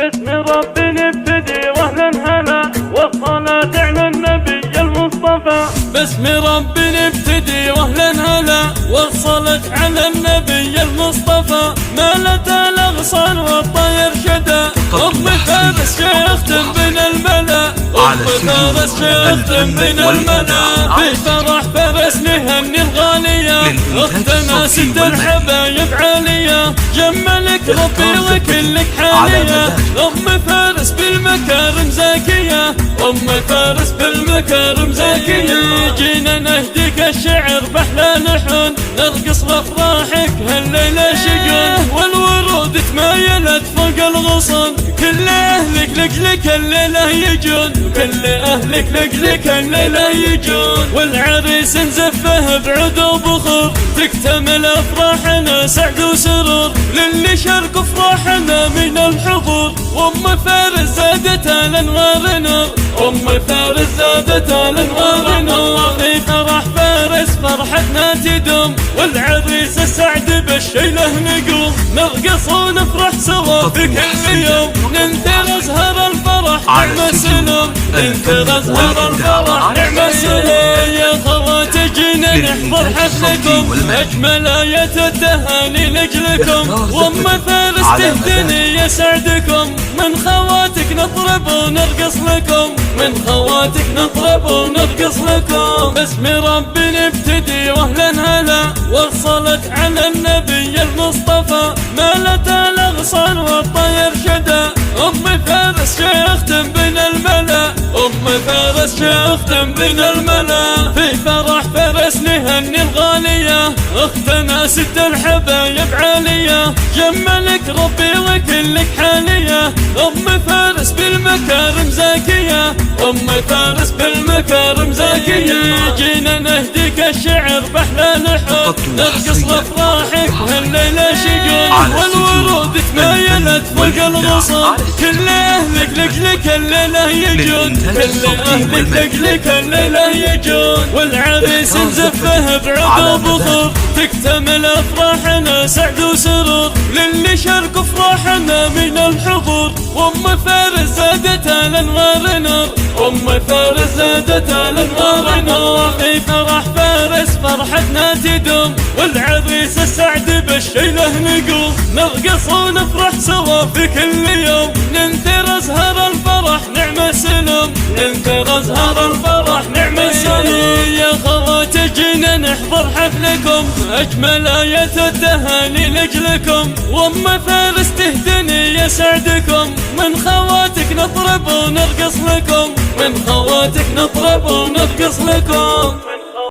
باسم ربي نبتدي واهلا هلا، والصلاة على النبي المصطفى. باسم ربي نبتدي واهلا هلا، والصلاة على النبي المصطفى. مالت الاغصان والطير شدا، ام فارس شيختم بين الملا، ام فارس شيختم بين الملا. في فرح فارس نهني الغالية، اختنا ست الحبايب عالية. جملك ربي وكلك حالية، ام فارس بالمكارم زاكية، ام فارس بالمكارم زاكية. جينا نهديك الشعر بأحلى لحن، نرقص لافراحك هالليلة شقون، والورود تمايلت فوق الغصن. كل اهلك لك الليلة يجون، كل اهلك لك الليلة يجون. والعريس نزفه بعود وبخور، تكتمل افراحنا سعد وسرور. للي شاركوا افراحنا من الحضور، وام فارس زادت الانوار نور، ام فارس زادت الانوار نور. في فرح فارس فرحتنا تدوم، والعريس السعد بالشيله نقوم. نرقص ونفرح سوا في كل يوم، ننثر ازهر الفرح نعم السلام، ننثر ازهر الفرح نعم السلام. يا خواتي جينا نحضر حفلكم، اجمل آية التهاني لاجلكم. وام فارس تهدني يسعدكم، من خواتك نطرب ونرقص لكم، من خواتك نطرب ونرقص لكم. باسم ربي نبتدي واهلا هلا، والصلاة على النبي المصطفى. مالت الاغصان والطير شدا، ام فارس شيختم بين الملا، ام فارس شيختم بين الملا. في فرح فارس نهني الغالية، اختنا ست الحبايب عالية. جملك ربي وكلك حالية، ام فارس بالمكارم زاكية، ام فارس بالمكارم زاكية. جينا نهديك الشعر بأحلى لحن، نرقص لافراحك هالليلة شقون، والورود تمايلت فوق الغصن. كل اهلك لك الليلة يجون، كل اهلك لك الليلة يجون. والعريس نزفه بعود وبخور، تكتمل افراحنا سعد وسرور. للي شاركوا افراحنا من الحضور، وام فارس زادت الانوار نور، ام فارس زادت الانوار نور. في فرح فارس فرحتنا تدوم، والعريس السعد بالشيله نقوم. نرقص ونفرح سوا في كل يوم، ننثر ازهر الفرح نعم السلام، ننثر ازهر الفرح نعم السلام. يا خواتي جينا نحضر حفلكم، اجمل آية التهاني لاجلكم. وام فارس تهدني يسعدكم، من خواتك نطرب ونرقص لكم، من خواتك نطرب ونرقص لكم.